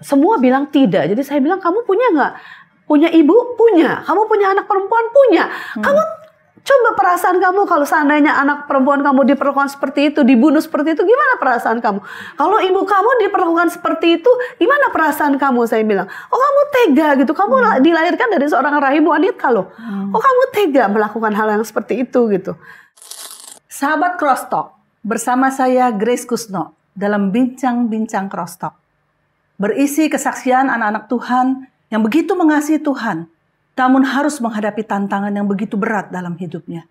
Semua bilang tidak. Jadi saya bilang, kamu punya nggak? Punya ibu? Punya. Kamu punya anak perempuan? Punya. Kamu coba perasaan kamu kalau seandainya anak perempuan kamu diperlakukan seperti itu, dibunuh seperti itu, gimana perasaan kamu? Kalau ibu kamu diperlakukan seperti itu, gimana perasaan kamu? Saya bilang, oh kamu tega gitu. Kamu dilahirkan dari seorang rahim wanita loh. Oh kamu tega melakukan hal yang seperti itu gitu. Sahabat Cross Talk, bersama saya Grace Kusno dalam Bincang-Bincang Cross Talk. Berisi kesaksian anak-anak Tuhan yang begitu mengasihi Tuhan, namun harus menghadapi tantangan yang begitu berat dalam hidupnya.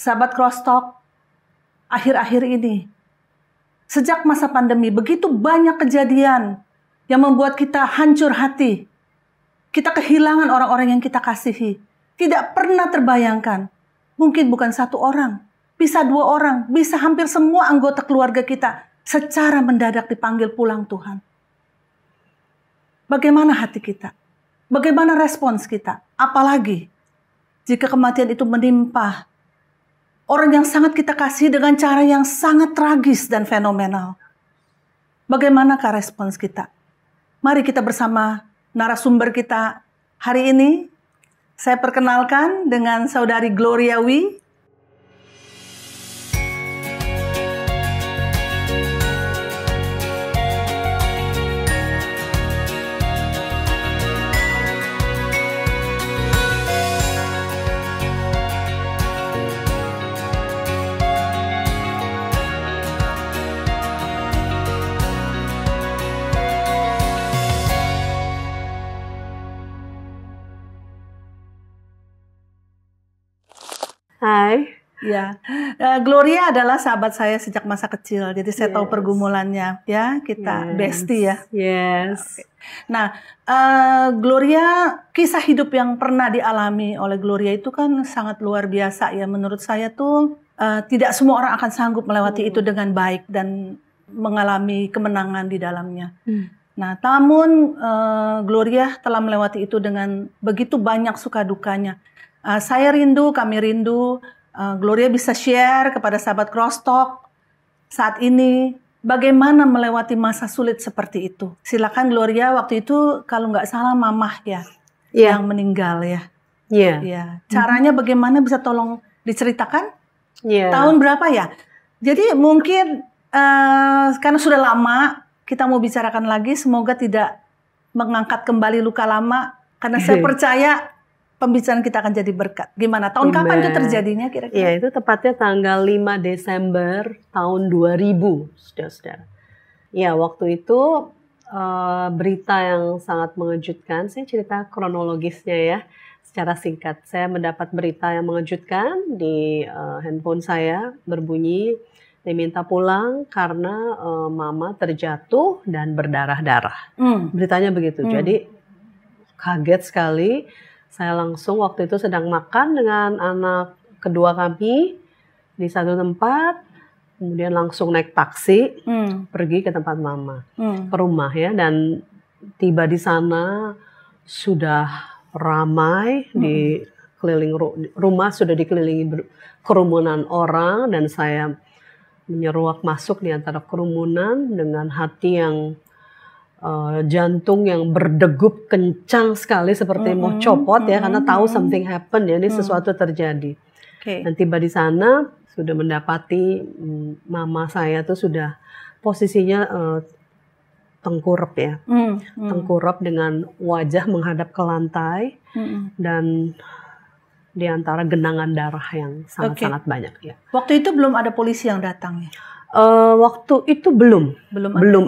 Sahabat Cross Talk, akhir-akhir ini, sejak masa pandemi, begitu banyak kejadian yang membuat kita hancur hati. Kita kehilangan orang-orang yang kita kasihi. Tidak pernah terbayangkan, mungkin bukan satu orang, bisa dua orang, bisa hampir semua anggota keluarga kita secara mendadak dipanggil pulang Tuhan. Bagaimana hati kita? Bagaimana respons kita? Apalagi jika kematian itu menimpa orang yang sangat kita kasih dengan cara yang sangat tragis dan fenomenal. Bagaimanakah respons kita? Mari kita bersama narasumber kita hari ini. Saya perkenalkan dengan Saudari Gloria Wi. Hai. Ya, Gloria adalah sahabat saya sejak masa kecil, jadi saya tahu pergumulannya. Ya, kita bestie ya. Yes. Okay. Nah, Gloria, kisah hidup yang pernah dialami oleh Gloria itu kan sangat luar biasa ya. Menurut saya tuh tidak semua orang akan sanggup melewati itu dengan baik dan mengalami kemenangan di dalamnya. Nah, namun Gloria telah melewati itu dengan begitu banyak suka dukanya. Saya rindu, kami rindu, Gloria bisa share kepada sahabat Cross Talk saat ini bagaimana melewati masa sulit seperti itu. Silakan Gloria, waktu itu kalau nggak salah mamah ya yang meninggal ya. Ya. Caranya bagaimana, bisa tolong diceritakan? Tahun berapa ya? Jadi mungkin karena sudah lama kita mau bicarakan lagi, semoga tidak mengangkat kembali luka lama, karena saya percaya pembicaraan kita akan jadi berkat. Gimana? Tahun kapan itu terjadinya kira-kira? Ya, itu tepatnya tanggal 5 Desember tahun 2000, saudara-saudara. Ya, waktu itu berita yang sangat mengejutkan. Saya cerita kronologisnya ya, secara singkat. Saya mendapat berita yang mengejutkan di handphone saya, berbunyi, diminta pulang karena mama terjatuh dan berdarah-darah. Beritanya begitu. Jadi kaget sekali. Saya langsung waktu itu sedang makan dengan anak kedua kami di satu tempat, kemudian langsung naik taksi pergi ke tempat mama, ke rumah ya, dan tiba di sana sudah ramai, di keliling rumah sudah dikelilingi kerumunan orang, dan saya menyeruak masuk di antara kerumunan dengan hati yang jantung yang berdegup kencang sekali seperti mau copot ya, karena tahu something happen ya, ini sesuatu terjadi. Dan tiba di sana sudah mendapati mama saya tuh sudah posisinya tengkurap ya, tengkurap dengan wajah menghadap ke lantai dan di antara genangan darah yang sangat-sangat banyak ya. Waktu itu belum ada polisi yang datang ya? Waktu itu belum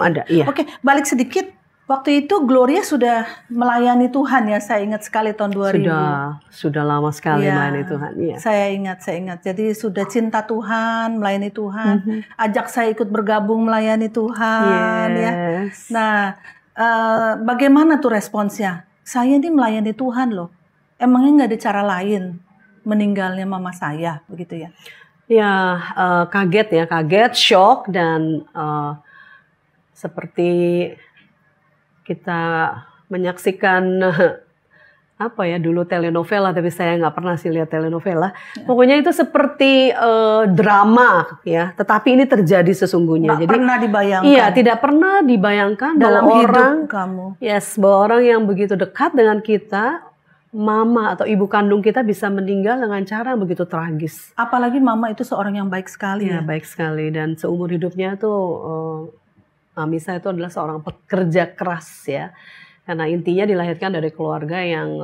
ada. Iya. Oke, balik sedikit. Waktu itu Gloria sudah melayani Tuhan ya, saya ingat sekali tahun 2000. Sudah lama sekali melayani Tuhan. Iya. Saya ingat. Jadi sudah cinta Tuhan, melayani Tuhan. Ajak saya ikut bergabung melayani Tuhan ya. Nah, bagaimana tuh responsnya? Saya ini melayani Tuhan loh. emangnya nggak ada cara lain meninggalnya mama saya, begitu ya? Ya, kaget, shock, dan seperti kita menyaksikan apa ya dulu telenovela, tapi saya nggak pernah sih lihat telenovela. Pokoknya itu seperti drama ya, tetapi ini terjadi sesungguhnya. Nggak pernah dibayangkan. Iya, tidak pernah dibayangkan dalam bahwa hidup orang, kamu. Yes, bahwa orang yang begitu dekat dengan kita, mama atau ibu kandung kita, bisa meninggal dengan cara begitu tragis. Apalagi mama itu seorang yang baik sekali ya. Baik sekali, dan seumur hidupnya tuh mami saya itu adalah seorang pekerja keras ya. Karena intinya dilahirkan dari keluarga yang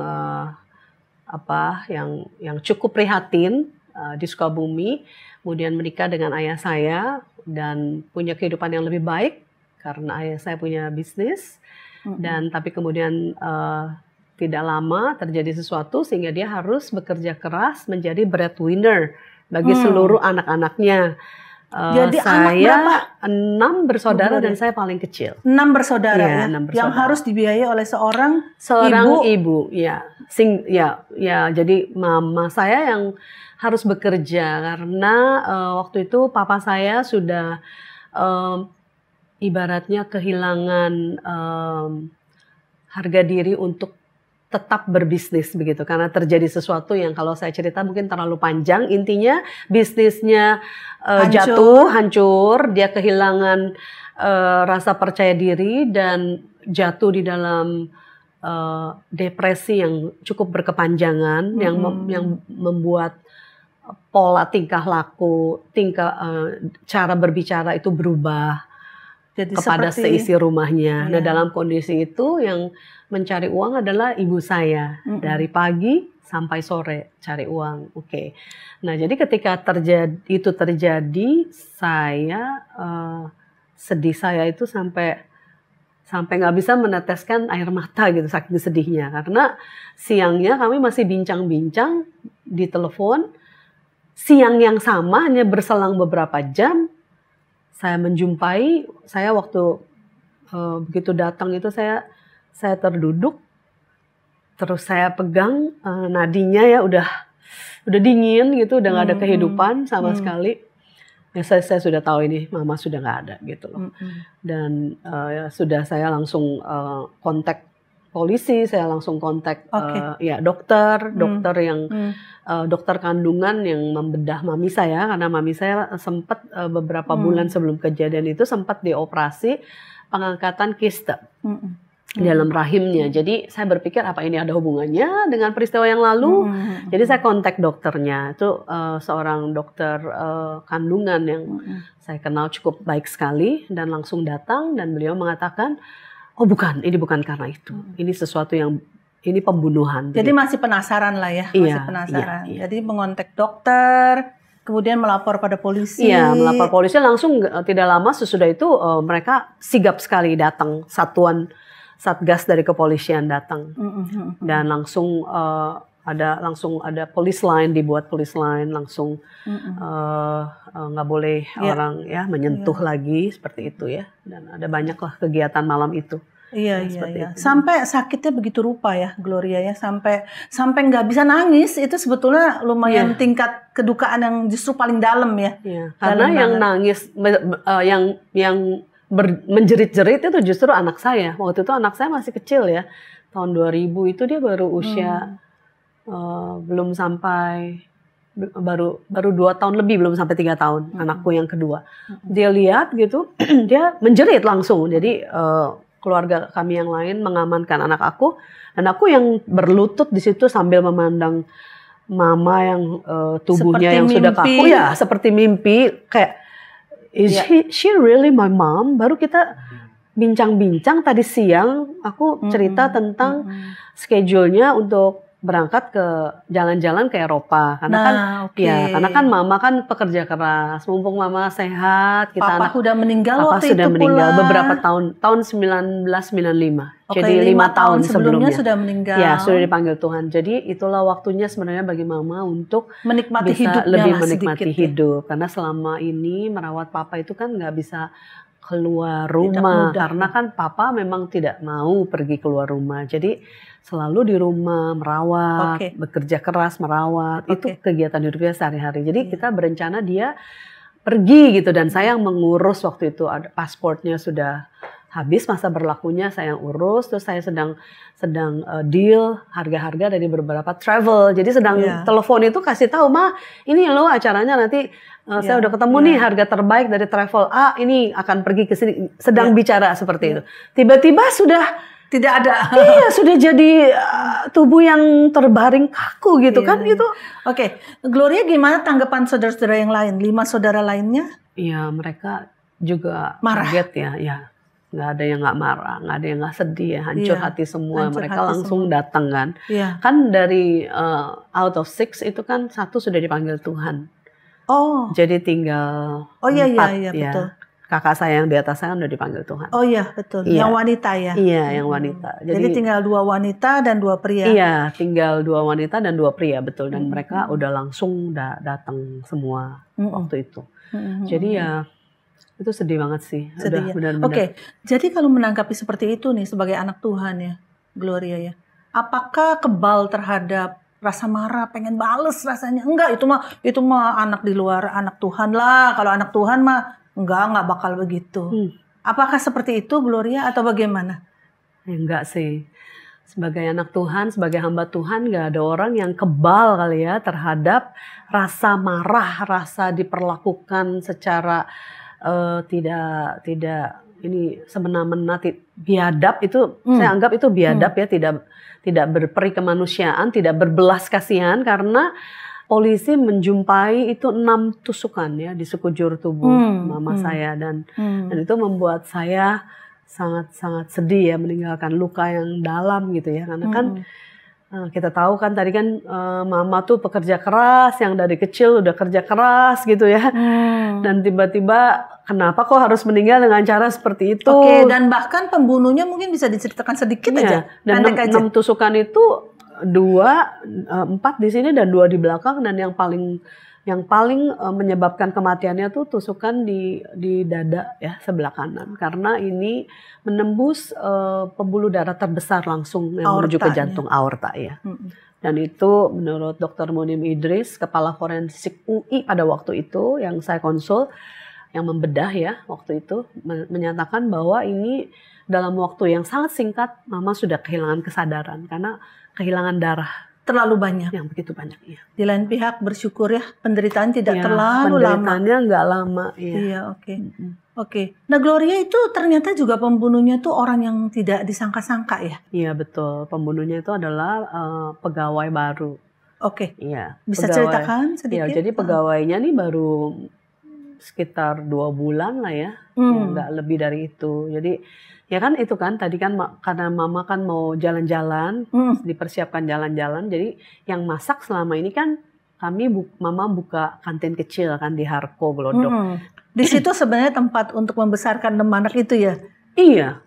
yang cukup prihatin di Sukabumi, kemudian menikah dengan ayah saya dan punya kehidupan yang lebih baik karena ayah saya punya bisnis, dan tapi kemudian tidak lama terjadi sesuatu sehingga dia harus bekerja keras menjadi breadwinner bagi seluruh anak-anaknya. Jadi saya anak berapa? 6 bersaudara dan saya paling kecil. 6 bersaudara ya, 6 bersaudara. Yang harus dibiayai oleh seorang ibu ya. Jadi mama saya yang harus bekerja karena waktu itu papa saya sudah ibaratnya kehilangan harga diri untuk tetap berbisnis begitu, karena terjadi sesuatu yang kalau saya cerita mungkin terlalu panjang. Intinya bisnisnya hancur, dia kehilangan rasa percaya diri dan jatuh di dalam depresi yang cukup berkepanjangan, yang membuat pola tingkah laku, cara berbicara itu berubah. Jadi kepada seisi rumahnya. Nah, dalam kondisi itu yang mencari uang adalah ibu saya. Dari pagi sampai sore cari uang. Oke. Nah, jadi ketika itu terjadi, saya sedih, saya itu sampai nggak bisa meneteskan air mata gitu, saking sedihnya. Karena siangnya kami masih bincang-bincang di telepon. Siang yang sama, hanya berselang beberapa jam, saya menjumpai, saya waktu begitu datang itu saya terduduk, terus saya pegang nadinya ya udah dingin gitu, udah nggak ada kehidupan sama sekali. Ya saya sudah tahu ini mama sudah nggak ada gitu loh. Dan sudah saya langsung kontak polisi, saya langsung kontak dokter yang dokter kandungan yang membedah mami saya, karena mami saya sempat beberapa bulan sebelum kejadian itu sempat dioperasi pengangkatan kiste dalam rahimnya. Jadi saya berpikir apa ini ada hubungannya dengan peristiwa yang lalu. Jadi saya kontak dokternya, itu seorang dokter kandungan yang saya kenal cukup baik sekali, dan langsung datang dan beliau mengatakan, oh bukan, ini bukan karena itu. Ini sesuatu yang, ini pembunuhan. Jadi masih penasaran lah ya, masih penasaran. Iya. Jadi mengontak dokter, kemudian melapor pada polisi. Iya, melapor polisi langsung. Tidak lama sesudah itu mereka sigap sekali datang, satuan satgas dari kepolisian datang, dan langsung ada police line, dibuat police line langsung, nggak boleh orang ya menyentuh lagi seperti itu ya, dan ada banyaklah kegiatan malam itu. Iya. Sampai sakitnya begitu rupa ya, Gloria ya, sampai nggak bisa nangis, itu sebetulnya lumayan tingkat kedukaan yang justru paling dalam ya. Karena yang nangis, yang menjerit-jerit itu justru anak saya. Waktu itu anak saya masih kecil ya, tahun 2000 itu dia baru usia belum sampai, baru 2 tahun lebih, belum sampai 3 tahun, anakku yang kedua. Dia lihat gitu, dia menjerit langsung. Jadi keluarga kami yang lain mengamankan anak aku, dan aku yang berlutut di situ sambil memandang mama yang tubuhnya seperti yang sudah kaku ya, seperti mimpi, kayak is she really my mom? Baru kita bincang-bincang tadi siang, aku cerita tentang schedule-nya untuk berangkat ke jalan-jalan ke Eropa, karena karena kan mama kan pekerja keras, mumpung mama sehat, kita Papa sudah meninggal Papa waktu sudah itu meninggal pula. Beberapa tahun 1995. Jadi 5 tahun sebelumnya sudah meninggal. Ya, sudah dipanggil Tuhan. Jadi itulah waktunya sebenarnya bagi mama untuk menikmati bisa hidupnya lebih lah menikmati sedikit, hidup. Karena selama ini merawat papa itu kan nggak bisa keluar rumah, karena kan papa memang tidak mau pergi keluar rumah. Jadi selalu di rumah merawat, bekerja keras merawat. Itu kegiatan hidupnya sehari-hari. Jadi kita berencana dia pergi gitu, dan saya yang mengurus waktu itu. Ada pasportnya sudah habis masa berlakunya, saya yang urus. Terus saya sedang deal harga-harga dari beberapa travel. Jadi sedang telepon itu kasih tahu, "Ma, ini loh acaranya nanti saya udah ketemu nih harga terbaik dari travel A, ini akan pergi ke sini." Sedang bicara seperti itu. Tiba-tiba sudah tidak ada. Iya, sudah jadi tubuh yang terbaring kaku gitu kan itu. Oke, Gloria gimana tanggapan saudara-saudara yang lain? 5 saudara lainnya? Iya, mereka juga marah. Kaget ya. Ya, nggak ada yang nggak marah, nggak ada yang nggak sedih ya, hancur hati semua. Mereka langsung datang kan. Kan dari out of 6 itu kan 1 sudah dipanggil Tuhan. Oh. Jadi tinggal 4 ya. Betul. Kakak saya yang di atas saya udah dipanggil Tuhan. Oh iya, betul. Yang wanita ya? Iya, yang wanita. Jadi tinggal 2 wanita dan 2 pria? Iya, tinggal 2 wanita dan 2 pria, betul. Dan mereka udah langsung datang semua waktu itu. Jadi ya, itu sedih banget sih. Sedih ya? Oke, jadi kalau menanggapi seperti itu nih sebagai anak Tuhan ya, Gloria ya. Apakah kebal terhadap rasa marah, pengen bales rasanya? Enggak, itu mah anak di luar anak Tuhan lah. Kalau anak Tuhan mah enggak bakal begitu. Apakah seperti itu Gloria atau bagaimana? Enggak sih. Sebagai anak Tuhan, sebagai hamba Tuhan, enggak ada orang yang kebal kali ya terhadap rasa marah, rasa diperlakukan secara tidak ini semena-mena, biadab itu. Saya anggap itu biadab ya, tidak berperi kemanusiaan, tidak berbelas kasihan, karena polisi menjumpai itu 6 tusukan ya di sekujur tubuh mama saya, dan itu membuat saya sangat-sangat sedih ya, meninggalkan luka yang dalam gitu ya, karena kan kita tahu kan tadi kan mama tuh pekerja keras, yang dari kecil udah kerja keras gitu ya, dan tiba-tiba kenapa kok harus meninggal dengan cara seperti itu? Oke, dan bahkan pembunuhnya mungkin bisa diceritakan sedikit aja. Dan 6 tusukan itu 4 di sini dan 2 di belakang, dan yang paling menyebabkan kematiannya tuh tusukan di dada ya, sebelah kanan, karena ini menembus pembuluh darah terbesar langsung yang menuju ke jantung, aorta ya. Dan itu menurut Dr. Munim Idris, kepala forensik UI pada waktu itu yang saya konsul, yang membedah ya waktu itu, menyatakan bahwa ini dalam waktu yang sangat singkat mama sudah kehilangan kesadaran karena kehilangan darah terlalu banyak, yang begitu banyak ya. Di lain pihak bersyukur ya, penderitaan tidak terlalu lama. Penderitaannya nggak lama ya. Iya, oke. Nah, Gloria itu ternyata juga pembunuhnya tuh orang yang tidak disangka-sangka ya. Iya betul, pembunuhnya itu adalah pegawai baru. Oke. Iya. Bisa ceritakan sedikit? Iya, jadi pegawainya nih baru sekitar 2 bulan lah ya, nggak lebih dari itu. Jadi ya kan itu kan tadi kan karena mama kan mau jalan-jalan, dipersiapkan jalan-jalan. Jadi yang masak selama ini kan mama buka kantin kecil kan di Harko Glodok. Di situ sebenarnya tempat untuk membesarkan 6 anak itu ya? Iya.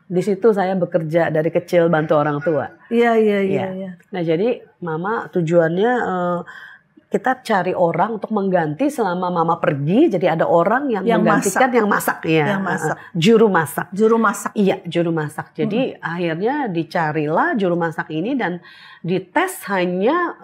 Di situ saya bekerja dari kecil bantu orang tua. Iya. Nah jadi mama tujuannya kita cari orang untuk mengganti selama mama pergi. Jadi ada orang yang menggantikan yang masak ya. Juru masak. Iya, juru masak. Jadi akhirnya dicarilah juru masak ini dan dites hanya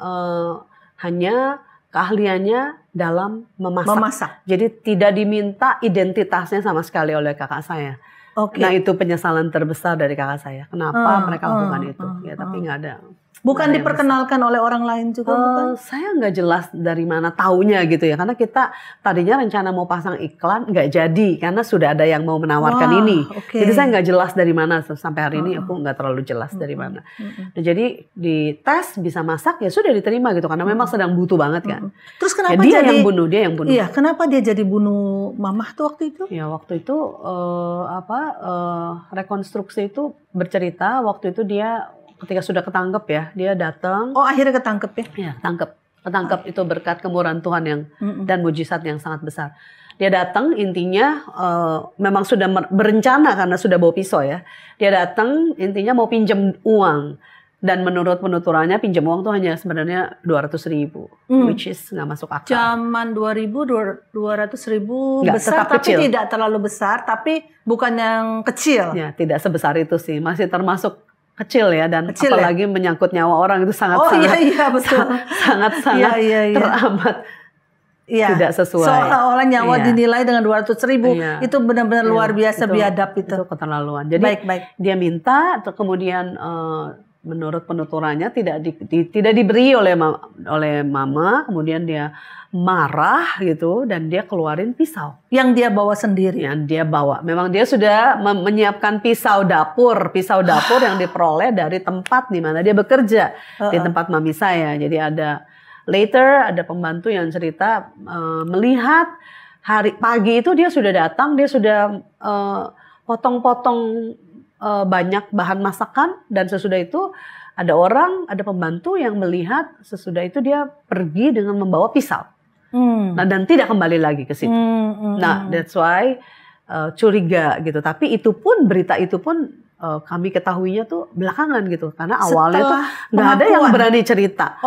keahliannya dalam memasak. Jadi tidak diminta identitasnya sama sekali oleh kakak saya. Nah itu penyesalan terbesar dari kakak saya. Kenapa mereka lakukan itu? Ya tapi nggak ada. Bukan diperkenalkan oleh orang lain juga, bukan? Saya nggak jelas dari mana taunya gitu ya. Karena kita tadinya rencana mau pasang iklan, nggak jadi. Karena sudah ada yang mau menawarkan ini. Jadi saya nggak jelas dari mana. Sampai hari ini aku nggak terlalu jelas dari mana. Nah, jadi di tes bisa masak, ya sudah diterima gitu. Karena memang sedang butuh banget kan. Terus kenapa dia yang bunuh. Iya, kenapa dia jadi bunuh mamah tuh waktu itu? Ya waktu itu rekonstruksi itu bercerita waktu itu dia ketika sudah ketangkep ya, dia datang. Oh, akhirnya ketangkep ya? Iya, ketangkep itu berkat kemurahan Tuhan yang dan mujizat yang sangat besar. Dia datang, intinya memang sudah berencana karena sudah bawa pisau ya. Dia datang, intinya mau pinjam uang. Dan menurut penuturannya pinjam uang tuh hanya sebenarnya 200.000, which is nggak masuk akal. Zaman 200.000 besar, tapi kecil. Tidak terlalu besar, tapi bukan yang kecil. Ya, tidak sebesar itu sih, masih termasuk kecil ya, dan Kecil apalagi menyangkut nyawa orang itu iya betul. sangat Iya. teramat Iya. tidak sesuai. Seolah-olah nyawa Iya. dinilai dengan 200.000, Iya. itu benar-benar Iya, luar biasa biadab itu. Itu keterlaluan. Jadi Baik. dia minta, kemudian menurut penuturannya tidak diberi oleh mama, kemudian dia marah gitu dan dia keluarin pisau. Yang dia bawa sendiri. Yang dia bawa. Memang dia sudah menyiapkan pisau dapur yang diperoleh dari tempat di mana dia bekerja, di tempat mami saya. Jadi ada pembantu yang cerita melihat hari pagi itu dia sudah datang, dia sudah potong-potong banyak bahan masakan, dan sesudah itu ada pembantu yang melihat sesudah itu dia pergi dengan membawa pisau. Nah, dan tidak kembali lagi ke situ. Nah, that's why curiga gitu. Tapi berita itu pun kami ketahuinya tuh belakangan gitu, karena awalnya tuh nggak ada yang berani cerita.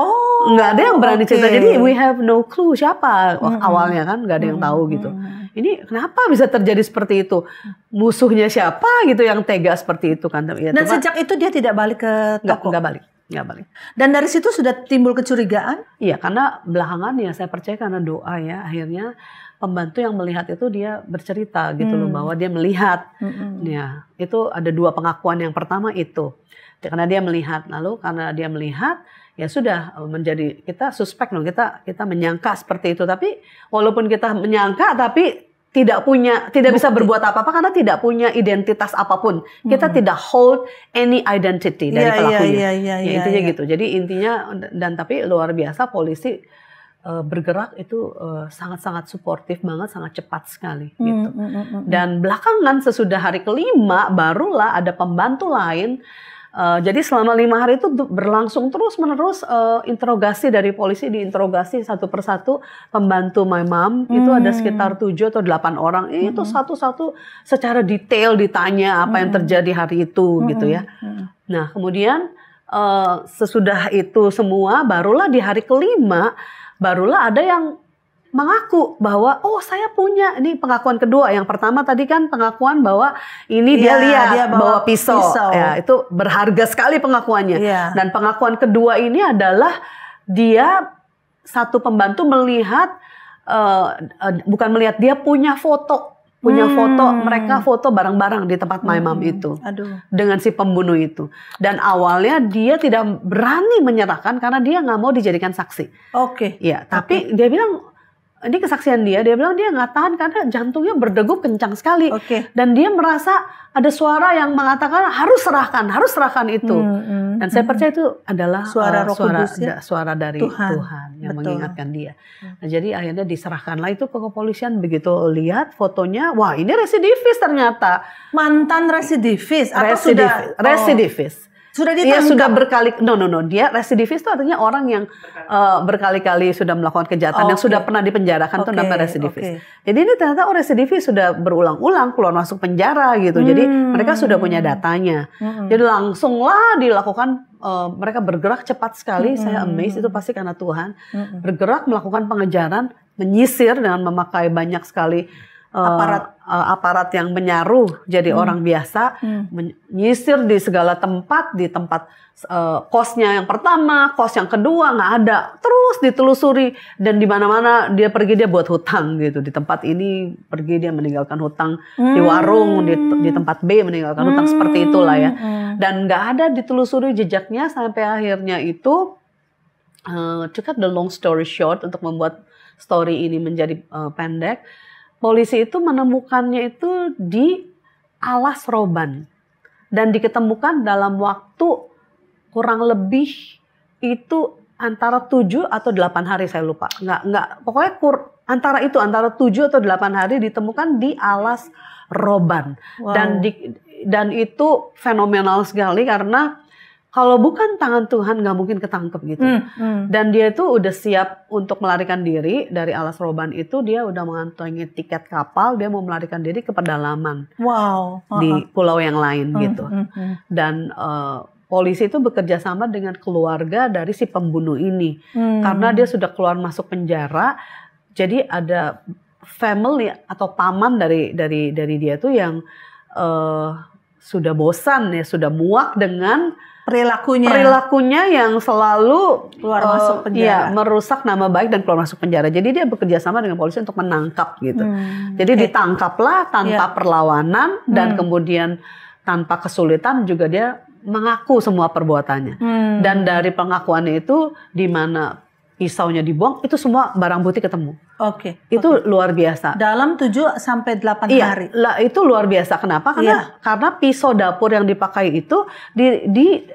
Nggak ada yang berani cerita. Jadi we have no clue siapa awalnya kan, nggak ada yang tahu gitu. Ini kenapa bisa terjadi seperti itu? Musuhnya siapa gitu yang tega seperti itu kan? Ya, dan sejak itu dia tidak balik ke toko. Nggak balik. Dan dari situ sudah timbul kecurigaan? Iya, karena belakangan ya saya percaya karena doa ya, akhirnya pembantu yang melihat itu dia bercerita gitu loh, bahwa dia melihat. Ya, itu ada 2 pengakuan. Yang pertama itu karena dia melihat, lalu karena dia melihat ya sudah menjadi kita suspek loh, kita menyangka seperti itu. Tapi walaupun kita menyangka tapi tidak bisa berbuat apa-apa karena tidak punya identitas apapun. Kita tidak hold any identity dari pelakunya. Intinya gitu. Jadi intinya, dan tapi luar biasa polisi bergerak itu sangat-sangat suportif banget, sangat cepat sekali gitu. Dan belakangan sesudah hari kelima barulah ada pembantu lain. Jadi selama 5 hari itu berlangsung terus-menerus interogasi dari polisi, diinterogasi satu persatu pembantu my mom. Itu ada sekitar 7 atau 8 orang. Itu satu-satu secara detail ditanya apa yang terjadi hari itu gitu ya. Nah, kemudian sesudah itu semua barulah di hari kelima barulah ada yang mengaku bahwa saya punya, ini pengakuan kedua. Yang pertama tadi kan pengakuan bahwa ini dia bawa pisau. Ya, itu berharga sekali pengakuannya. Dan pengakuan kedua ini adalah satu pembantu melihat bukan melihat, dia punya foto mereka foto bareng-barang di tempat my mom itu. Dengan si pembunuh itu. Dan awalnya dia tidak berani menyerahkan karena dia nggak mau dijadikan saksi. Ya, tapi dia bilang, ini kesaksian dia bilang dia nggak tahan karena jantungnya berdegup kencang sekali. Dan dia merasa ada suara yang mengatakan harus serahkan itu. Dan saya percaya itu adalah suara dari Tuhan yang mengingatkan dia. Nah, jadi akhirnya diserahkanlah itu ke kepolisian. Begitu lihat fotonya, wah ini residivis ternyata. Mantan residivis atau residivis. Sudah ditangkap? Dia sudah dia residivis itu artinya orang yang berkali-kali sudah melakukan kejahatan, yang sudah pernah dipenjarakan, itu namanya residivis. Jadi ini ternyata residivis sudah berulang-ulang keluar masuk penjara gitu. Jadi mereka sudah punya datanya. Jadi langsunglah dilakukan, mereka bergerak cepat sekali. Saya amazed, itu pasti karena Tuhan. Bergerak melakukan pengejaran, menyisir dengan memakai banyak sekali aparat yang menyaruh jadi orang biasa, menyisir di segala tempat, di tempat kosnya yang pertama, kos yang kedua nggak ada, terus ditelusuri, dan di mana-mana dia pergi dia buat hutang gitu. Di tempat ini pergi dia meninggalkan hutang, di warung, di tempat B meninggalkan hutang, seperti itulah ya. Dan nggak ada ditelusuri jejaknya sampai akhirnya itu, to cut the long story short, untuk membuat story ini menjadi pendek. Polisi itu menemukannya itu di alas roban dan diketemukan dalam waktu kurang lebih itu antara 7 atau 8 hari, saya lupa. Enggak, pokoknya antara 7 atau 8 hari ditemukan di alas roban. Wow. Dan itu fenomenal sekali karena kalau bukan tangan Tuhan nggak mungkin ketangkep gitu. Dan dia itu udah siap untuk melarikan diri dari alas roban itu. Dia udah mengantongi tiket kapal. Dia mau melarikan diri ke pedalaman. Di pulau yang lain gitu. Dan polisi itu bekerja sama dengan keluarga dari si pembunuh ini. Karena dia sudah keluar masuk penjara. Jadi ada family atau paman dari dia tuh yang sudah bosan ya, sudah muak dengan perilakunya yang selalu keluar masuk penjara. Ya, merusak nama baik dan keluar masuk penjara. Jadi dia bekerja sama dengan polisi untuk menangkap gitu. Jadi ditangkaplah tanpa perlawanan dan kemudian tanpa kesulitan juga dia mengaku semua perbuatannya. Dan dari pengakuannya itu di mana pisaunya dibuang, itu semua barang bukti ketemu. Itu luar biasa. Dalam 7 sampai 8 hari. Itu luar biasa. Kenapa? Karena pisau dapur yang dipakai itu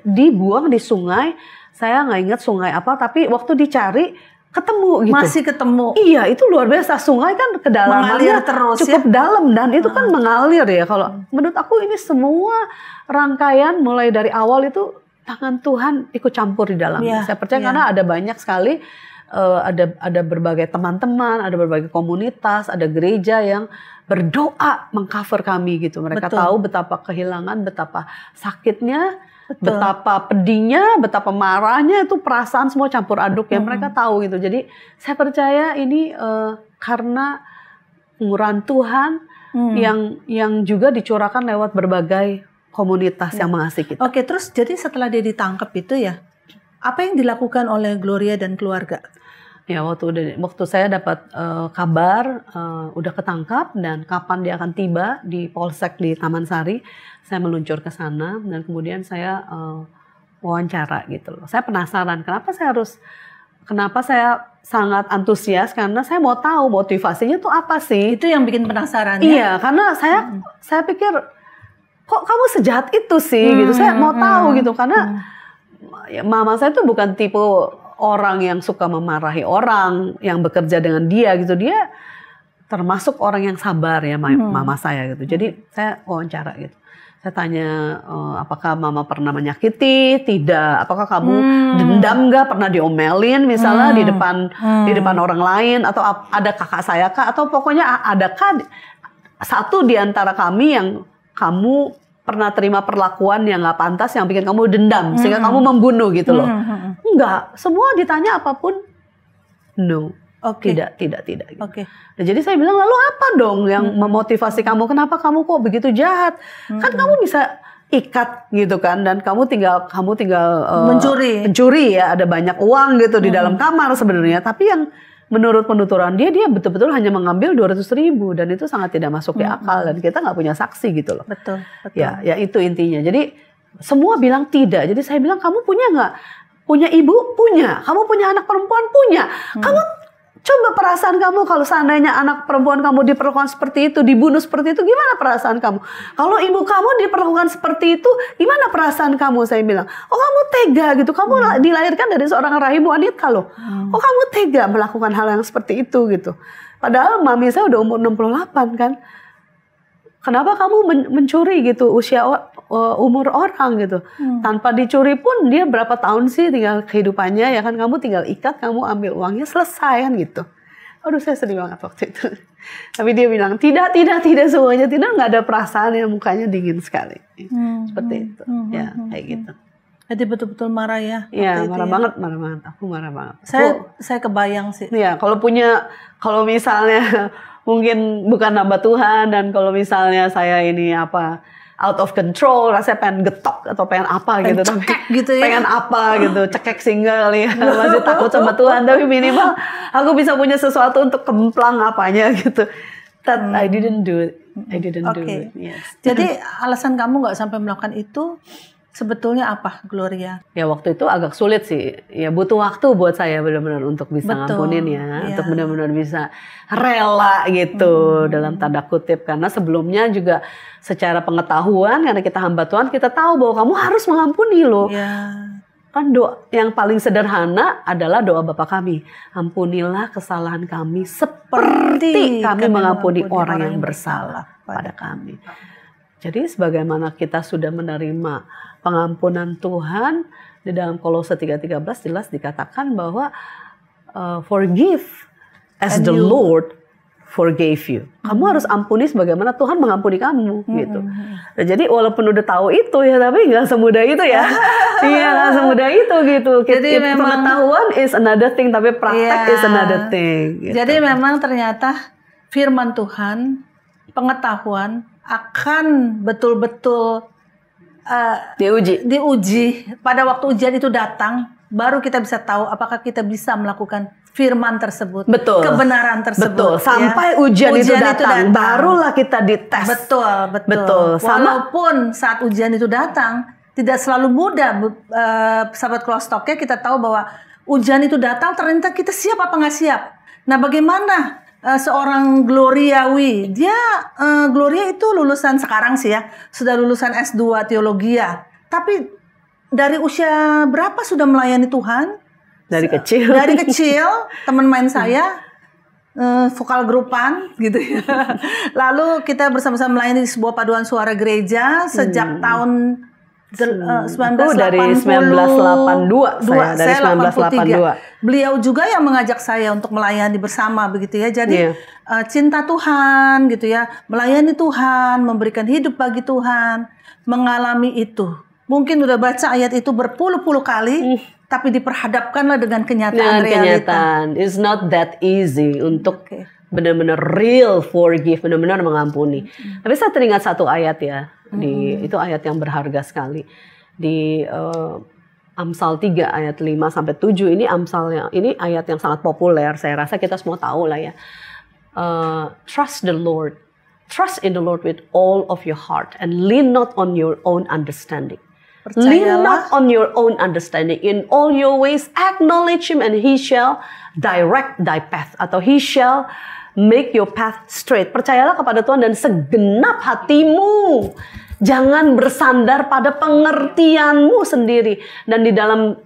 dibuang di sungai. Saya nggak ingat sungai apa, tapi waktu dicari ketemu gitu. Masih ketemu. Iya, itu luar biasa. Sungai kan kedalamannya cukup dalam dan itu kan mengalir ya. Kalau menurut aku ini semua rangkaian mulai dari awal itu tangan Tuhan ikut campur di dalamnya. Saya percaya karena ada banyak sekali, ada berbagai teman-teman, ada berbagai komunitas, ada gereja yang berdoa mengcover kami gitu. Mereka tahu betapa kehilangan, betapa sakitnya, betapa pedihnya, betapa marahnya, itu perasaan semua campur aduk ya. Mereka tahu gitu. Jadi saya percaya ini karena murahan Tuhan yang juga dicurahkan lewat berbagai komunitas yang mengasihi kita. Terus jadi setelah dia ditangkap itu ya, apa yang dilakukan oleh Gloria dan keluarga? Ya waktu saya dapat kabar udah ketangkap dan kapan dia akan tiba di Polsek di Taman Sari, saya meluncur ke sana dan kemudian saya wawancara gitu loh. Saya penasaran kenapa saya sangat antusias karena saya mau tahu motivasinya tuh apa sih? Itu yang bikin penasaran ya? Iya, karena saya pikir kok kamu sejahat itu sih gitu. Saya mau tahu gitu karena mama saya tuh bukan tipe orang yang suka memarahi orang yang bekerja dengan dia gitu. Dia termasuk orang yang sabar ya mama saya gitu. Jadi saya wawancara gitu. Saya tanya apakah mama pernah menyakiti? Tidak. Apakah kamu dendam nggak? Pernah diomelin misalnya di depan orang lain atau ada kakak saya kah? Atau pokoknya adakah satu di antara kami yang kamu pernah terima perlakuan yang nggak pantas yang bikin kamu dendam sehingga kamu membunuh gitu loh? Enggak, semua ditanya apapun no. Tidak gitu. Nah, jadi saya bilang lalu apa dong yang memotivasi kamu? Kenapa kamu kok begitu jahat? Kan kamu bisa ikat gitu kan dan kamu tinggal mencuri ya, ada banyak uang gitu di dalam kamar sebenarnya, tapi yang menurut penuturan dia betul-betul hanya mengambil 200.000 dan itu sangat tidak masuk di akal dan kita nggak punya saksi gitu loh. Betul. Ya itu intinya. Jadi semua bilang tidak. Jadi saya bilang kamu punya nggak? Punya ibu? Punya. Kamu punya anak perempuan? Punya. Kamu coba perasaan kamu kalau seandainya anak perempuan kamu diperlakukan seperti itu, dibunuh seperti itu, gimana perasaan kamu? Kalau ibu kamu diperlakukan seperti itu, gimana perasaan kamu? Saya bilang, oh kamu tega gitu, kamu dilahirkan dari seorang rahim wanita loh. Oh kamu tega melakukan hal yang seperti itu gitu. Padahal mami saya udah umur 68 kan. Kenapa kamu mencuri gitu usia umur orang gitu? Tanpa dicuri pun dia berapa tahun sih tinggal kehidupannya ya kan, kamu tinggal ikat, kamu ambil uangnya selesai kan gitu. Aduh saya sedih banget waktu itu. Tapi dia bilang tidak semuanya tidak, nggak ada perasaan ya, mukanya dingin sekali. Seperti itu. Ya kayak gitu. Jadi betul-betul marah ya? Iya marah banget. Aku marah banget. Saya kebayang sih. Iya kalau misalnya mungkin bukan hamba Tuhan dan kalau misalnya saya ini out of control, rasanya pengen getok atau pengen apa gitu, tapi gitu ya? pengen apa gitu, cekek single ya, masih takut sama Tuhan, tapi minimal aku bisa punya sesuatu untuk kemplang apanya gitu. That I didn't do it. Yes. Jadi alasan kamu nggak sampai melakukan itu sebetulnya apa, Gloria? Ya waktu itu agak sulit sih. Ya butuh waktu buat saya benar-benar untuk bisa ngampunin ya. Untuk benar-benar bisa rela gitu dalam tanda kutip. Karena sebelumnya juga secara pengetahuan, karena kita hamba Tuhan, kita tahu bahwa kamu harus mengampuni loh. Kan doa yang paling sederhana adalah doa Bapa kami. Ampunilah kesalahan kami seperti kami mengampuni orang yang bersalah pada kami. Jadi sebagaimana kita sudah menerima pengampunan Tuhan, di dalam Kolose 3:13 jelas dikatakan bahwa forgive as the Lord forgave you. Kamu harus ampuni sebagaimana Tuhan mengampuni kamu gitu. Nah, jadi walaupun udah tahu itu ya, tapi nggak semudah itu ya. Iya nggak semudah itu gitu. Jadi memang pengetahuan is another thing, tapi praktek is another thing. Gitu. Jadi memang ternyata firman Tuhan, pengetahuan akan betul-betul diuji. Pada waktu ujian itu datang, baru kita bisa tahu apakah kita bisa melakukan firman tersebut, betul, kebenaran tersebut. Betul. Sampai ujian itu datang, barulah kita dites. Betul. Walaupun saat ujian itu datang, tidak selalu mudah, sahabat Klostoknya, kita tahu bahwa ujian itu datang, ternyata kita siap apa nggak siap. Nah, bagaimana seorang Gloria Wi? Gloria itu lulusan sekarang sih ya, sudah lulusan S2 teologi ya. Tapi dari usia berapa sudah melayani Tuhan? Dari kecil. Dari kecil, teman main saya vokal grupan gitu ya. Lalu kita bersama-sama melayani di sebuah paduan suara gereja sejak tahun 1980. Dari 1982 dari 1982. Beliau juga yang mengajak saya untuk melayani bersama begitu ya. Jadi cinta Tuhan gitu ya, melayani Tuhan, memberikan hidup bagi Tuhan, mengalami itu. Mungkin udah baca ayat itu berpuluh-puluh kali, tapi diperhadapkanlah dengan kenyataan realita. It's not that easy untuk benar-benar real forgive, benar-benar mengampuni. Tapi saya teringat satu ayat ya, itu ayat yang berharga sekali. Di Amsal 3 ayat 5 sampai 7 ini ini ayat yang sangat populer. Saya rasa kita semua tahu lah ya. Trust the Lord. Trust in the Lord with all of your heart and lean not on your own understanding. Lean not on your own understanding. In all your ways acknowledge Him and He shall direct thy path. Atau He shall make your path straight. Percayalah kepada Tuhan dan segenap hatimu. Jangan bersandar pada pengertianmu sendiri. Dan di dalam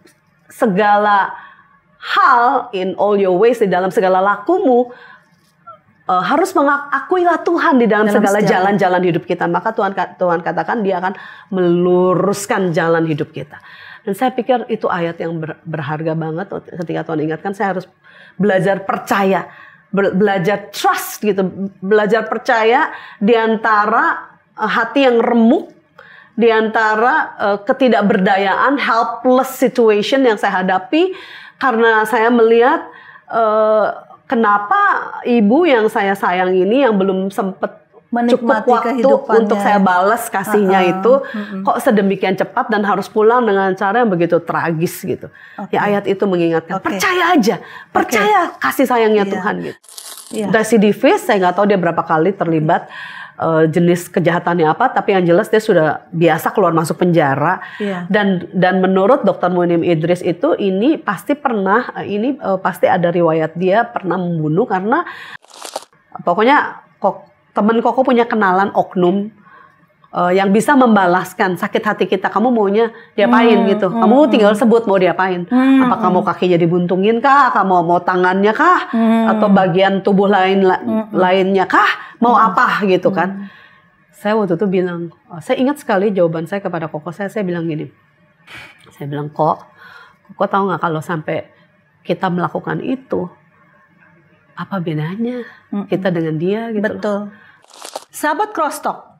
segala hal, in all your ways, di dalam segala lakumu, harus mengakuilah Tuhan di dalam segala jalan-jalan hidup kita. Maka Tuhan katakan Dia akan meluruskan jalan hidup kita. Dan saya pikir itu ayat yang berharga banget. Ketika Tuhan ingatkan, saya harus belajar percaya, belajar trust gitu, belajar percaya di antara hati yang remuk, di antara ketidakberdayaan, helpless situation yang saya hadapi, karena saya melihat kenapa ibu yang saya sayang ini yang belum sempat cukup waktu untuk saya balas kasihnya itu kok sedemikian cepat dan harus pulang dengan cara yang begitu tragis gitu. Ya ayat itu mengingatkan, percaya aja, percaya kasih sayangnya Tuhan gitu. Residivis, saya nggak tahu dia berapa kali terlibat jenis kejahatannya apa, tapi yang jelas dia sudah biasa keluar masuk penjara. Dan menurut Dr. Munim Idris itu ini pasti pasti ada riwayat dia pernah membunuh, karena pokoknya teman Koko punya kenalan oknum yang bisa membalaskan sakit hati kita. Kamu maunya diapain gitu? Kamu tinggal sebut mau diapain? Apa kamu kakinya dibuntungin kah? Kamu mau tangannya kah? Atau bagian tubuh lainnya kah? Mau apa gitu kan? Saya waktu itu bilang, saya ingat sekali jawaban saya kepada Koko. Saya bilang gini, saya bilang, Koko tahu nggak kalau sampai kita melakukan itu, apa bedanya kita dengan dia gitu? Betul. Sahabat Crosstalk,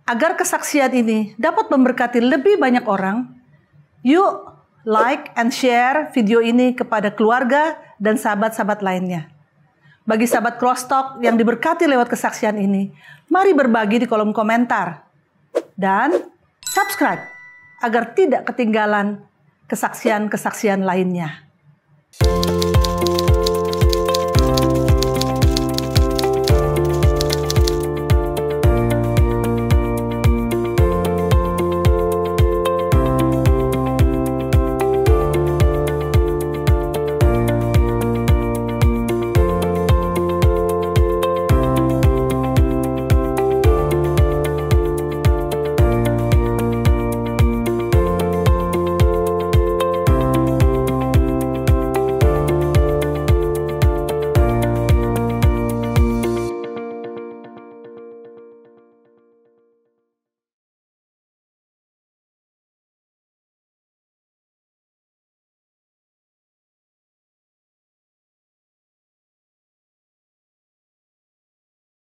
agar kesaksian ini dapat memberkati lebih banyak orang, yuk like and share video ini kepada keluarga dan sahabat-sahabat lainnya. Bagi sahabat Crosstalk yang diberkati lewat kesaksian ini, mari berbagi di kolom komentar. Dan subscribe agar tidak ketinggalan kesaksian-kesaksian lainnya.